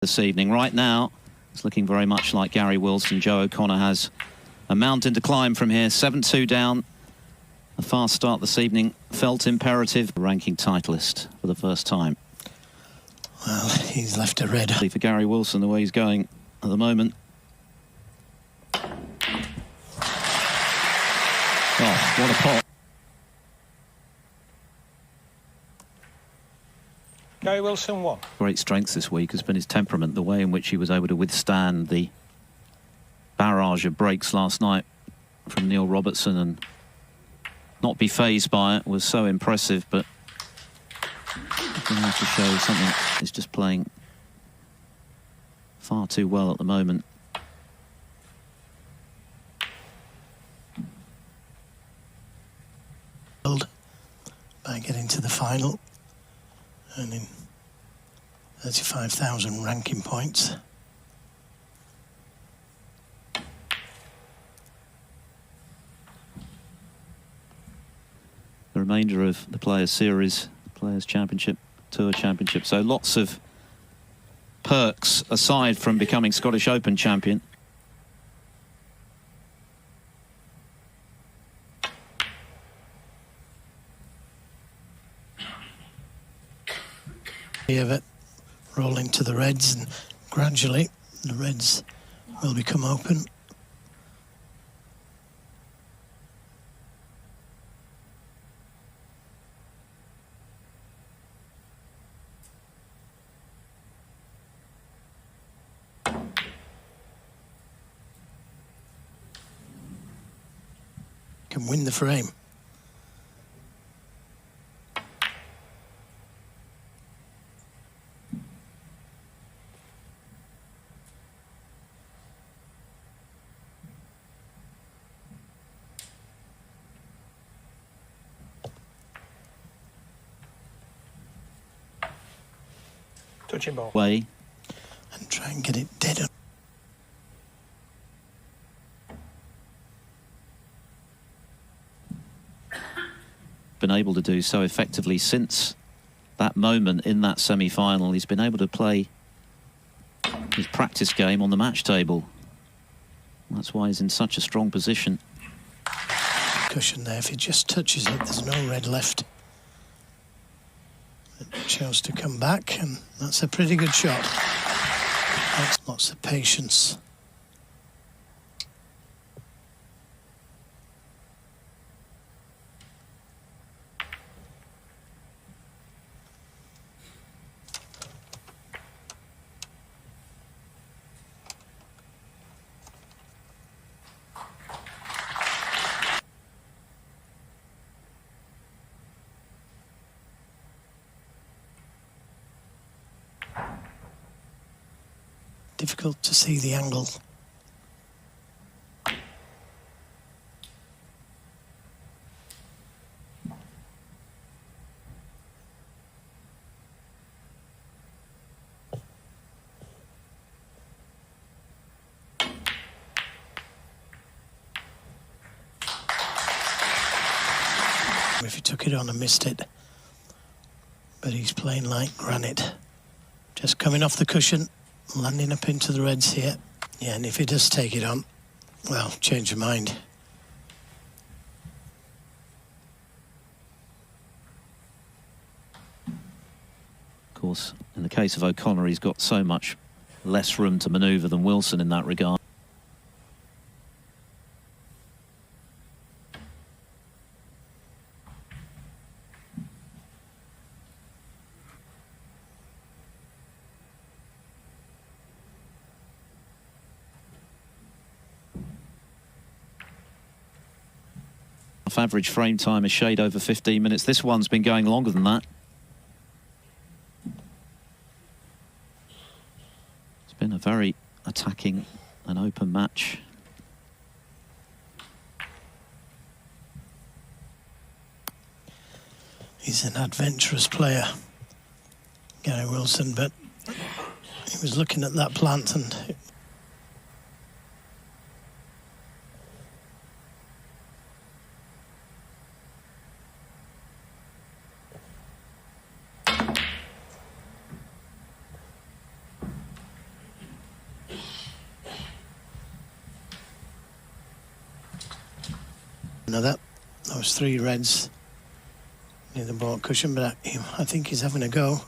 this evening. Right now, it's looking very much like Garry Wilson. Joe O'Connor has a mountain to climb from here. 7-2 down. A fast start this evening felt imperative. Ranking titleist for the first time. Well, he's left a red. For Garry Wilson, the way he's going at the moment. Oh, what a pot. Garry Wilson won. Great strength this week has been his temperament, the way in which he was able to withstand the barrage of breaks last night from Neil Robertson and not be fazed by it was so impressive. But going to have to show something. He's just playing far too well at the moment. By getting to the final, earning 35,000 ranking points. The remainder of the Players Series, Players Championship, Tour Championship. So lots of perks aside from becoming Scottish Open champion. Of it rolling to the reds, and gradually the reds will become open. Can win the frame. Touching ball. Way. And try and get it dead. Been able to do so effectively since that moment in that semi-final. He's been able to play his practice game on the match table. That's why he's in such a strong position. Cushion there, if he just touches it, there's no red left. It chose to come back, and that's a pretty good shot. That's lots of patience. Difficult to see the angle. If he took it on and missed it, but he's playing like granite. Just coming off the cushion. Landing up into the reds here. Yeah, and if he does take it on, well, change your mind. Of course, in the case of O'Connor, he's got so much less room to manoeuvre than Wilson in that regard. Average frame time is shade over 15 minutes. This one's been going longer than that. It's been a very attacking and open match. He's an adventurous player, Garry Wilson, but he was looking at that plant and Now that was 3 reds near the baulk cushion, but I think he's having a go.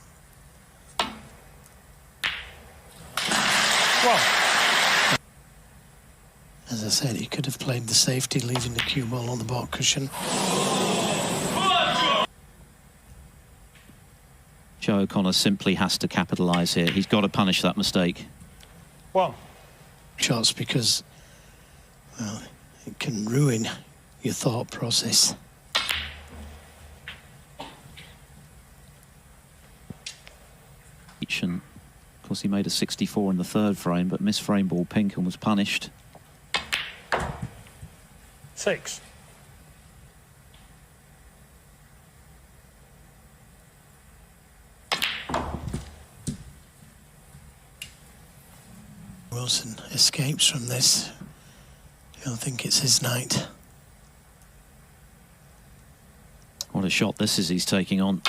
One. As I said, he could have played the safety, leaving the cue ball on the baulk cushion. Joe O'Connor simply has to capitalise here. He's got to punish that mistake. One. Shots, because, well, it can ruin your thought process. And of course, he made a 64 in the 3rd frame, but missed frame ball pink and was punished. 6. Wilson escapes from this. I don't think it's his night. What a shot this is he's taking on.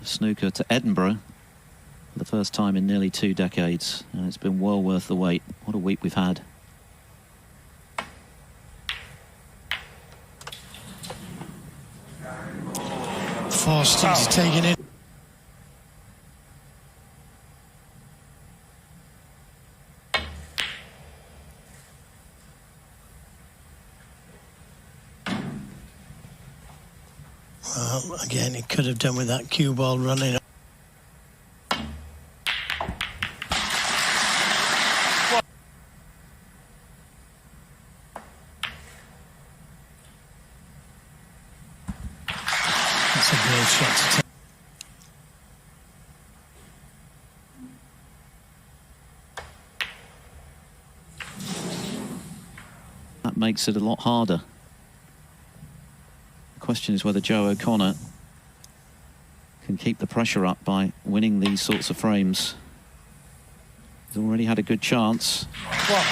Snooker to Edinburgh for the first time in nearly 2 decades, and it's been well worth the wait. What a week we've had. Forced into taking it. Well, again, he could have done with that cue ball running. That's a brave shot to take. That makes it a lot harder. The question is whether Joe O'Connor can keep the pressure up by winning these sorts of frames. He's already had a good chance. One.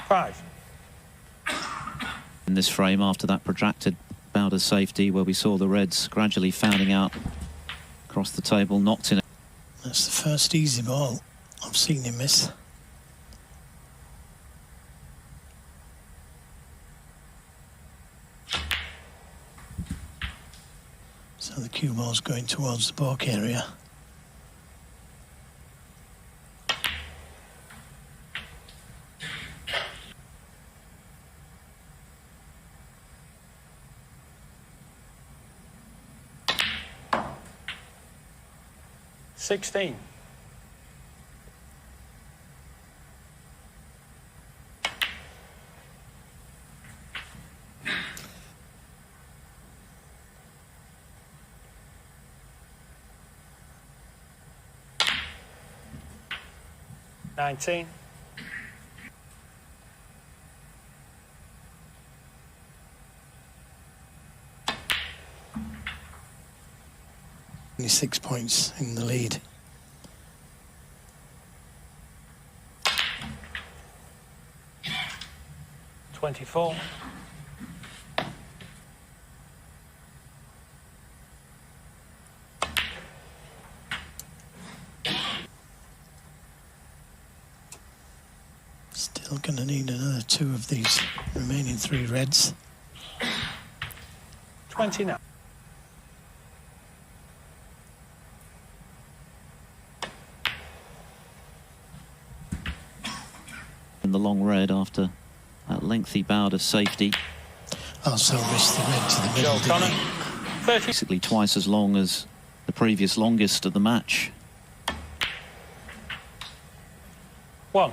Five. In this frame, after that protracted bout of safety where we saw the reds gradually fouling out across the table, knocked in. That's the first easy ball I've seen him miss. So the cue ball's going towards the baulk area. Sixteen. Nineteen. Only 6 points in the lead. $24. Still going to need another 2 of these remaining 3 reds. 29. And the long red after that lengthy bout of safety. Also missed the red to the Joe middle, didn't O'Connor. he? 30. Basically twice as long as the previous longest of the match. 1.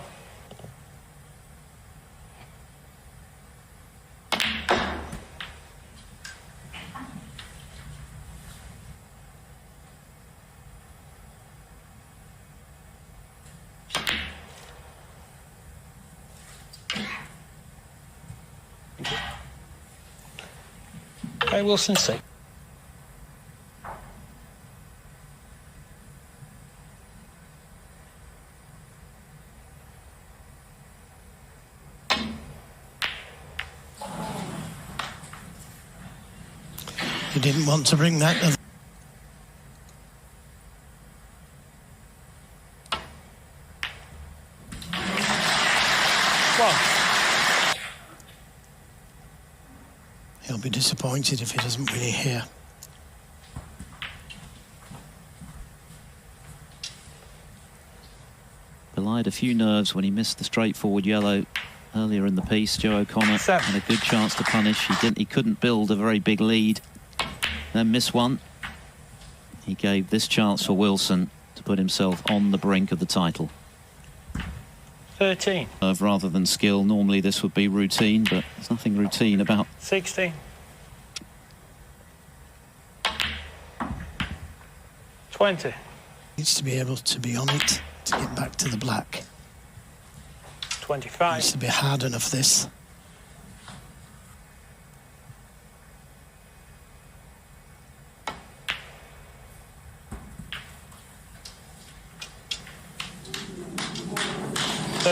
Okay, Wilson, C. He didn't want to bring that. He'll be disappointed if he doesn't win it here. Belied a few nerves when he missed the straightforward yellow earlier in the piece. Joe O'Connor had a good chance to punish. He couldn't build a very big lead. Then missed one. He gave this chance for Wilson to put himself on the brink of the title. 13. Rather than skill, normally this would be routine, but there's nothing routine about 16. 20. Needs to be able to be on it to get back to the black. 25. Needs to be hard enough, this.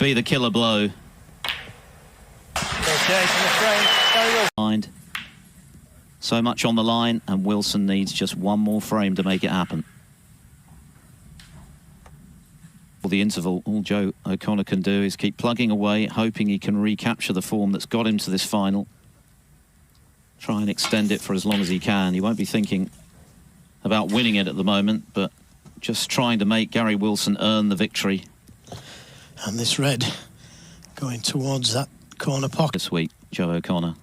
be the killer blow. 38 in the frame. Very well. Mind. So much on the line, and Wilson needs just one more frame to make it happen. For the interval, all Joe O'Connor can do is keep plugging away, hoping he can recapture the form that's got him to this final. Try and extend it for as long as he can. He won't be thinking about winning it at the moment, but just trying to make Garry Wilson earn the victory. And this red going towards that corner pocket. This week, Joe O'Connor.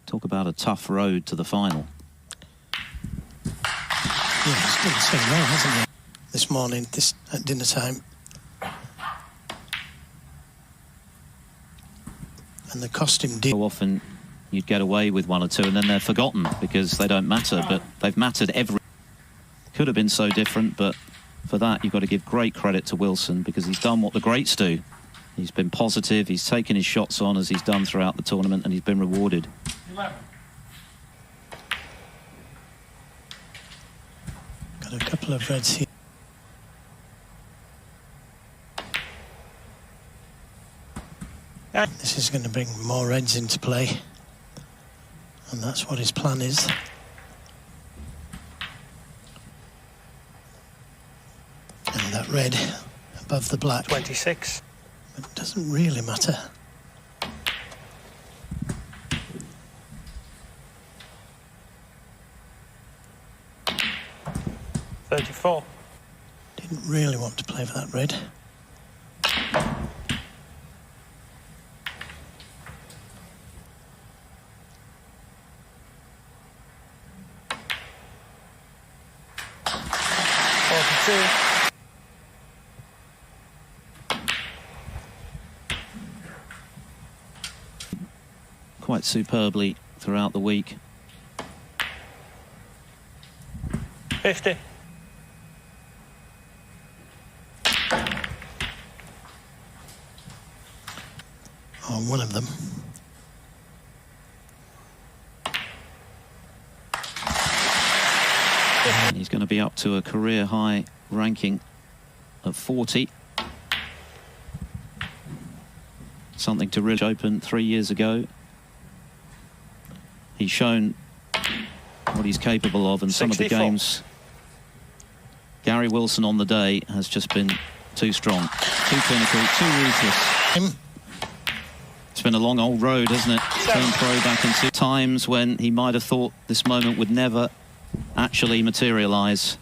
Talk about a tough road to the final. Yeah, he's done so well, hasn't he? This morning, at dinner time. And the costume did. So often you'd get away with one or two and then they're forgotten because they don't matter, but they've mattered every... Could have been so different, but for that you've got to give great credit to Wilson because he's done what the greats do. He's been positive, he's taken his shots on as he's done throughout the tournament, and he's been rewarded. 11. Got a couple of reds here. This is going to bring more reds into play, and that's what his plan is. And that red above the black. 26. But it doesn't really matter. $34. Didn't really want to play for that red. Quite superbly throughout the week. 50. On one of them. And he's going to be up to a career high ranking of 40. Something to really open 3 years ago. He's shown what he's capable of, and 64. some of the games Garry Wilson on the day has just been too strong, too clinical, too ruthless. It's been a long old road, hasn't it? Turn pro back into times when he might have thought this moment would never actually materialise.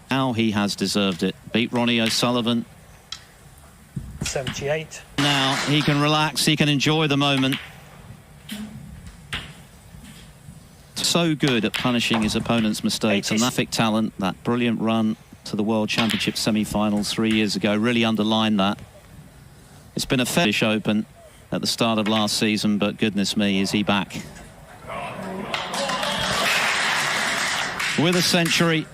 Now he has deserved it. Beat Ronnie O'Sullivan. 78. Now he can relax, he can enjoy the moment. so good at punishing his opponent's mistakes. And that talent, that brilliant run to the World Championship semi-finals 3 years ago, really underlined that. It's been a Finnish Open at the start of last season, but goodness me, is he back. With a century,